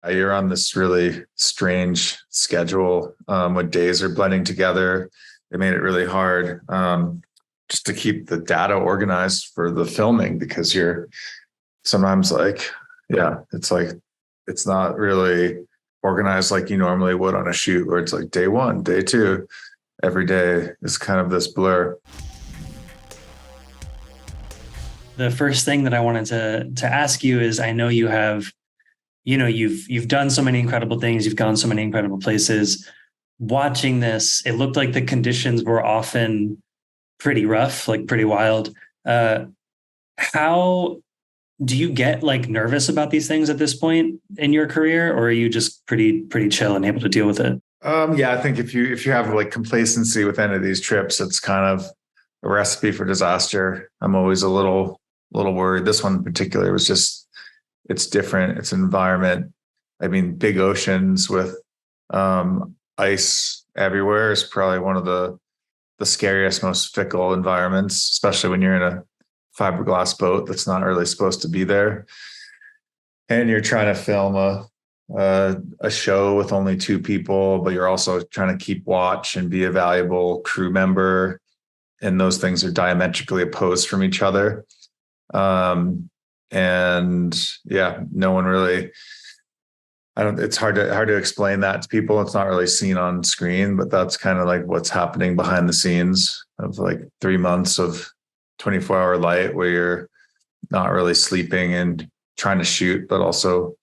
You're on this really strange schedule when days are blending together. It made it really hard just to keep the data organized for the filming because you're sometimes like, yeah, it's like it's not really organized like you normally would on a shoot where it's like day one, day two, every day is kind of this blur. The first thing that I wanted to ask you is I know you have, you've done so many incredible things, you've gone so many incredible places. Watching this, it looked like the conditions were often pretty rough, like pretty wild. How do you get like nervous about these things at this point in your career, or are you just pretty chill and able to deal with it? Yeah, I think if you have like complacency with any of these trips, it's kind of a recipe for disaster. I'm always a little worried. This one in particular was just it's different. It's an environment. I mean, big oceans with ice everywhere is probably one of the scariest, most fickle environments, especially when you're in a fiberglass boat that's not really supposed to be there, and you're trying to film a show with only two people, but you're also trying to keep watch and be a valuable crew member, and those things are diametrically opposed from each other. And yeah, no one really. It's hard to explain that to people. It's not really seen on screen, but that's kind of like what's happening behind the scenes of like 3 months of 24-hour light where you're not really sleeping and trying to shoot, but also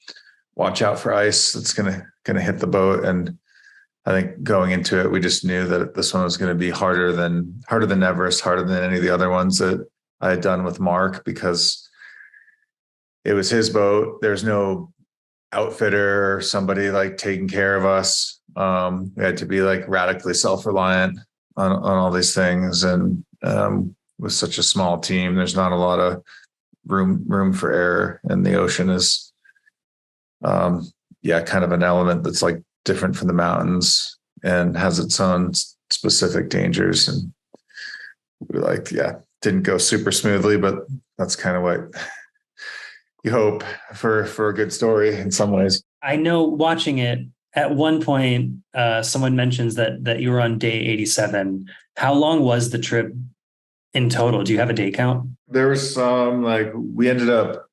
watch out for ice that's gonna hit the boat. And I think going into it, we just knew that this one was going to be harder than Everest, harder than any of the other ones that I had done with Mark, because it was his boat. There's no outfitter or somebody like taking care of us. We had to be like radically self-reliant on all these things. And with such a small team, there's not a lot of room for error. And the ocean is, kind of an element that's like different from the mountains and has its own specific dangers. And we didn't go super smoothly, but that's kind of what you hope for a good story in some ways. I know watching it at one point, someone mentions that you were on day 87. How long was the trip in total? Do you have a day count? There was some like we ended up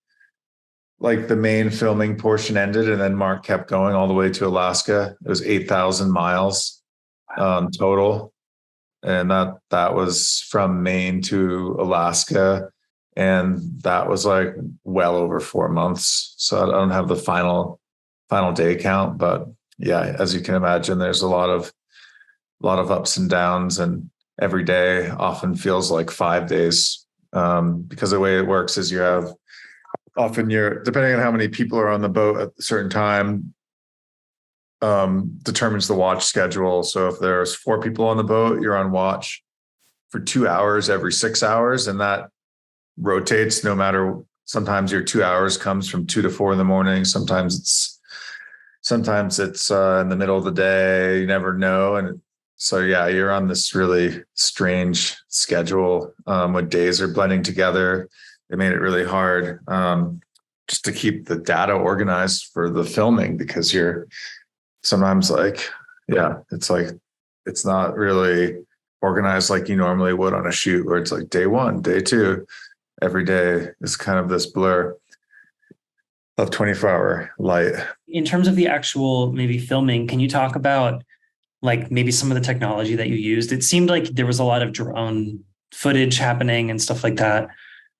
like the main filming portion ended, and then Mark kept going all the way to Alaska. It was 8,000 miles total, and that was from Maine to Alaska. And that was like well over 4 months. So I don't have the final day count, but yeah, as you can imagine, there's a lot of ups and downs, and every day often feels like 5 days. Because the way it works is depending on how many people are on the boat at a certain time, determines the watch schedule. So if there's 4 people on the boat, you're on watch for 2 hours every 6 hours, and that rotates no matter. Sometimes your 2 hours comes from 2 to 4 in the morning. Sometimes it's in the middle of the day. You never know. And so, yeah, you're on this really strange schedule when days are blending together. It made it really hard just to keep the data organized for the filming because you're sometimes like, yeah, it's like, it's not really organized like you normally would on a shoot where it's like day one, day two, every day is kind of this blur of 24-hour light. In terms of the actual maybe filming, can you talk about like maybe some of the technology that you used? It seemed like there was a lot of drone footage happening and stuff like that.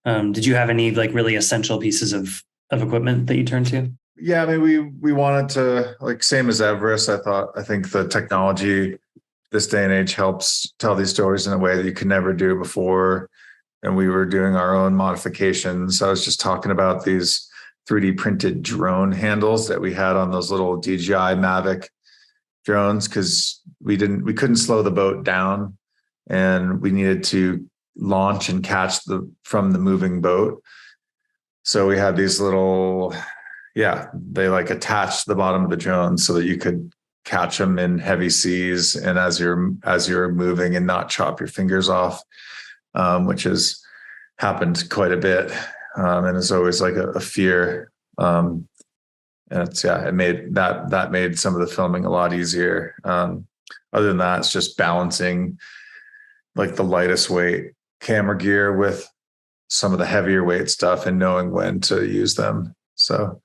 Did you have any like really essential pieces of equipment that you turned to? Yeah, I mean, we wanted to, like, same as Everest. I think the technology this day and age helps tell these stories in a way that you could never do before. And we were doing our own modifications. I was just talking about these 3D printed drone handles that we had on those little DJI Mavic drones, because we couldn't slow the boat down, and we needed to launch and catch from the moving boat. So we had these little, they like attached to the bottom of the drone so that you could catch them in heavy seas and as you're moving and not chop your fingers off, which has happened quite a bit, and is always like a fear. And it made some of the filming a lot easier. Other than that, it's just balancing like the lightest weight camera gear with some of the heavier weight stuff and knowing when to use them. So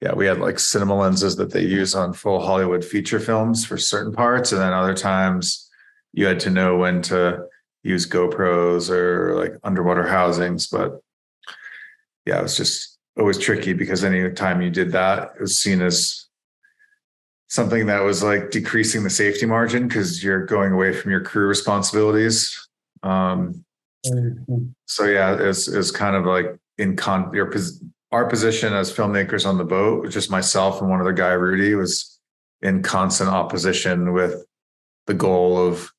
yeah, we had like cinema lenses that they use on full Hollywood feature films for certain parts. And then other times you had to know when to use GoPros or like underwater housings. But yeah, it was just always tricky because any time you did that, it was seen as something that was like decreasing the safety margin because you're going away from your crew responsibilities. So yeah, it's kind of like our position as filmmakers on the boat, just myself and one other guy, Rudy, was in constant opposition with the goal of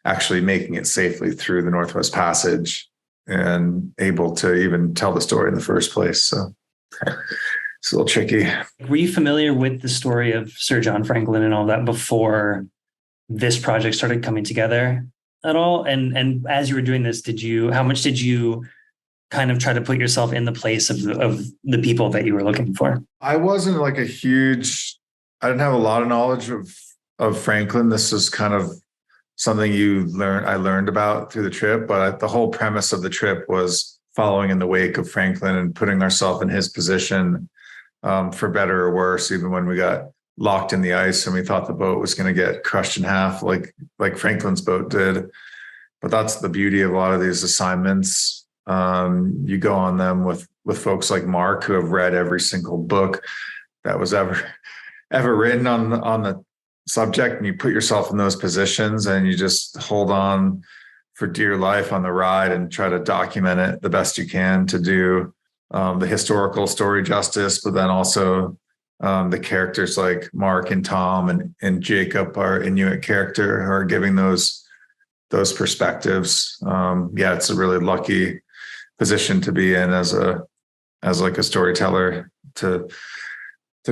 actually making it safely through the Northwest Passage and able to even tell the story in the first place. So it's a little tricky. Were you familiar with the story of Sir John Franklin and all that before this project started coming together at all? And as you were doing this, how much did you kind of try to put yourself in the place of the people that you were looking for? I wasn't like I didn't have a lot of knowledge of Franklin. This is kind of something I learned about through the trip, but the whole premise of the trip was following in the wake of Franklin and putting ourselves in his position, for better or worse, even when we got locked in the ice and we thought the boat was going to get crushed in half like Franklin's boat did. But that's the beauty of a lot of these assignments. You go on them with folks like Mark, who have read every single book that was ever written on the subject, and you put yourself in those positions and you just hold on for dear life on the ride and try to document it the best you can to do the historical story justice, but then also the characters like Mark and Tom and Jacob, our Inuit character, who are giving those perspectives. It's a really lucky position to be in as like a storyteller to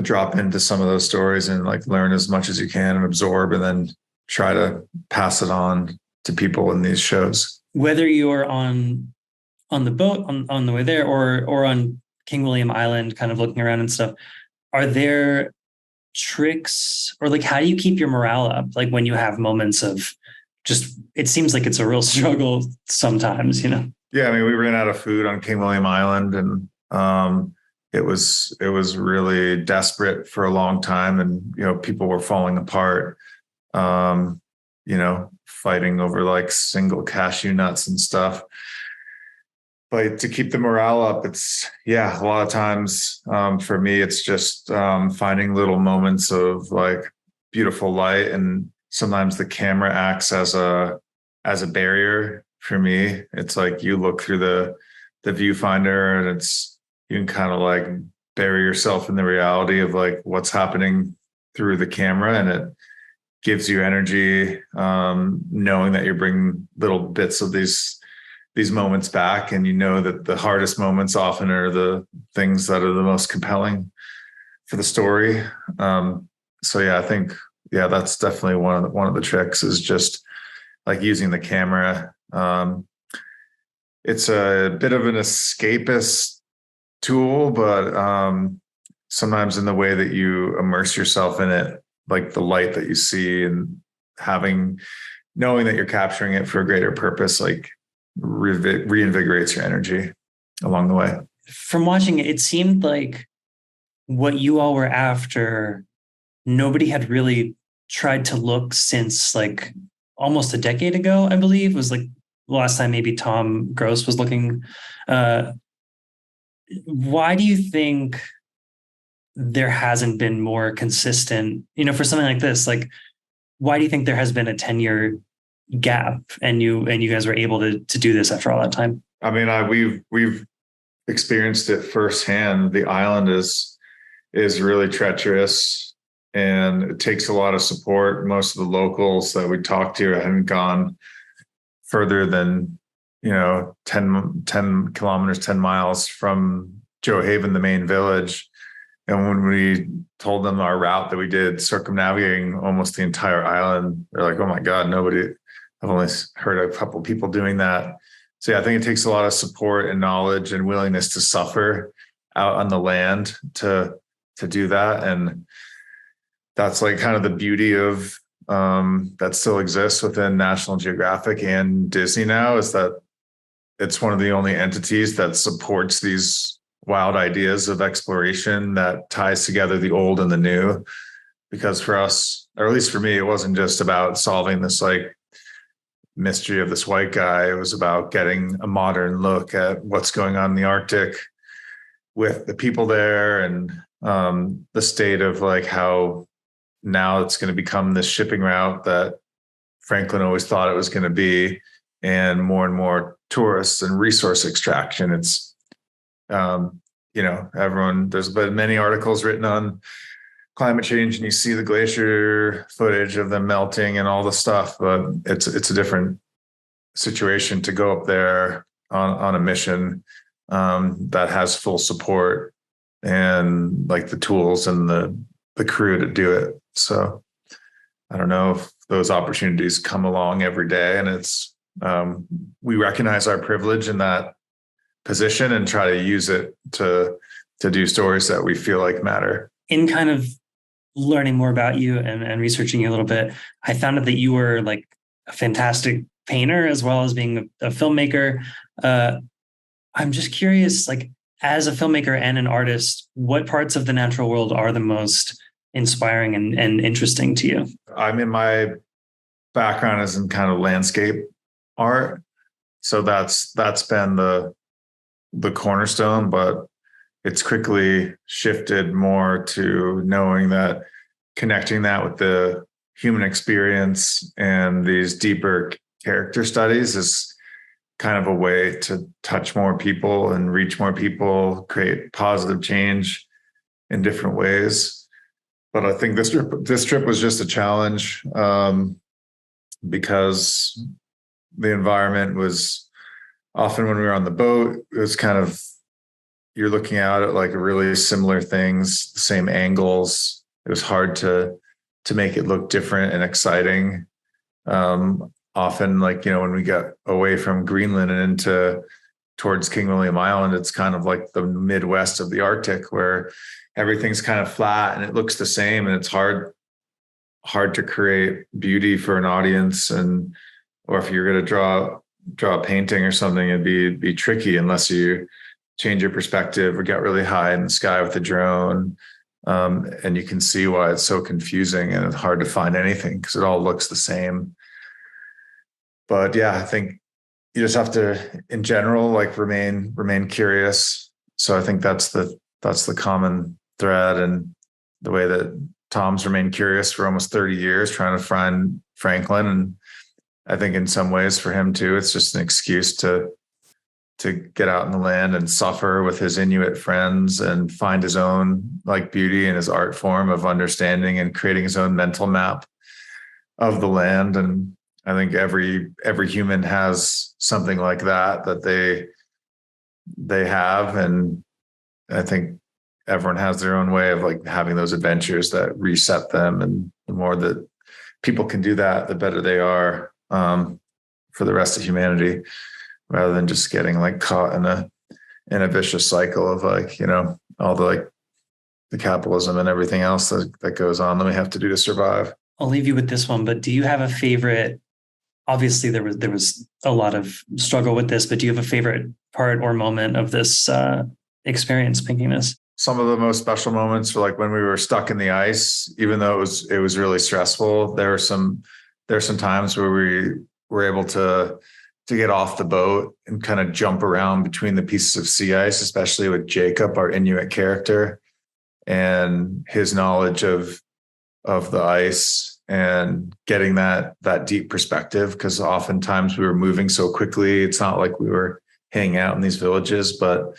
drop into some of those stories and like learn as much as you can and absorb and then try to pass it on to people in these shows. Whether you're on the boat on the way there or on King William Island, kind of looking around and stuff, are there tricks or like how do you keep your morale up? Like when you have moments of just, it seems like it's a real struggle sometimes, you know? Yeah, I mean, we ran out of food on King William Island, and it was really desperate for a long time, and people were falling apart. Fighting over like single cashew nuts and stuff. But to keep the morale up, it's a lot of times for me, it's just finding little moments of like beautiful light, and sometimes the camera acts as a barrier. For me, it's like you look through the viewfinder and you can kind of like bury yourself in the reality of like what's happening through the camera, and it gives you energy, knowing that you're bringing little bits of these moments back, and that the hardest moments often are the things that are the most compelling for the story. I think that's definitely one of the tricks is just like using the camera. It's a bit of an escapist tool, but sometimes in the way that you immerse yourself in it, like the light that you see and knowing that you're capturing it for a greater purpose, like reinvigorates your energy along the way. From watching it, it seemed like what you all were after, nobody had really tried to look since like almost a decade ago, I believe, was like the last time maybe Tom Gross was looking. Why do you think there hasn't been more consistent, for something like this? Like, why do you think there has been a 10-year gap and you guys were able to do this after all that time? I mean, we've experienced it firsthand. The island is really treacherous, and it takes a lot of support. Most of the locals that we talked to hadn't gone further than 10 kilometers, 10 miles from Joe Haven, the main village. And when we told them our route that we did, circumnavigating almost the entire island, they're like, "Oh my God, I've only heard a couple of people doing that." So I think it takes a lot of support and knowledge and willingness to suffer out on the land to to do that. And that's like kind of the beauty of that still exists within National Geographic and Disney now, is that it's one of the only entities that supports these wild ideas of exploration, that ties together the old and the new. Because for us, or at least for me, it wasn't just about solving this like mystery of this white guy. It was about getting a modern look at what's going on in the Arctic with the people there, and the state of like how now it's going to become this shipping route that Franklin always thought it was going to be, and more tourists and resource extraction. It's, everyone, there's been many articles written on climate change, and you see the glacier footage of them melting and all the stuff, but it's a different situation to go up there on a mission that has full support and like the tools and the crew to do it. So I don't know if those opportunities come along every day, and it's we recognize our privilege in that position and try to use it to do stories that we feel like matter. In kind of learning more about you and researching you a little bit, I found out that you were like a fantastic painter as well as being a filmmaker. I'm just curious, like as a filmmaker and an artist, what parts of the natural world are the most inspiring and interesting to you? I mean, my background is in kind of landscape art, so that's been the cornerstone, but it's quickly shifted more to knowing that connecting that with the human experience and these deeper character studies is kind of a way to touch more people and reach more people, create positive change in different ways. But I think this trip was just a challenge because the environment was often, when we were on the boat, it was kind of, you're looking out at like really similar things, the same angles. It was hard to make it look different and exciting. Often, like, when we got away from Greenland and into towards King William Island, it's kind of like the Midwest of the Arctic, where everything's kind of flat and it looks the same, and it's hard to create beauty for an audience. And or if you're going to draw a painting or something, it'd be tricky unless you change your perspective or get really high in the sky with a drone. And you can see why it's so confusing and it's hard to find anything because it all looks the same. But yeah, I think you just have to, in general, like remain curious. So I think that's the common thread, and the way that Tom's remained curious for almost 30 years trying to find Franklin. And I think in some ways for him too, it's just an excuse to get out in the land and suffer with his Inuit friends and find his own like beauty in his art form of understanding and creating his own mental map of the land. And I think every human has something like that they have. And I think everyone has their own way of like having those adventures that reset them. And the more that people can do that, the better they are for the rest of humanity, rather than just getting like caught in a vicious cycle of like, all the like the capitalism and everything else that goes on that we have to do to survive. I'll leave you with this one, but do you have a favorite? Obviously there was a lot of struggle with this, but do you have a favorite part or moment of this experience painting this? Some of the most special moments were like when we were stuck in the ice, even though it was really stressful. There are some times where we were able to get off the boat and kind of jump around between the pieces of sea ice, especially with Jacob, our Inuit character, and his knowledge of the ice and getting that deep perspective. Because oftentimes we were moving so quickly. It's not like we were hanging out in these villages, but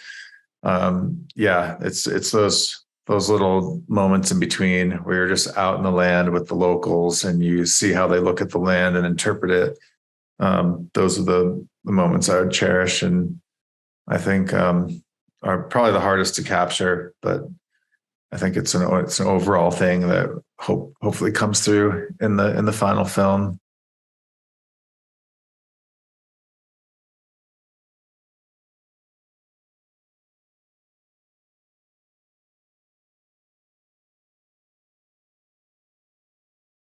it's those little moments in between where you're just out in the land with the locals and you see how they look at the land and interpret it. Those are the moments I would cherish, and I think are probably the hardest to capture. But I think it's an overall thing that hopefully comes through in the final film.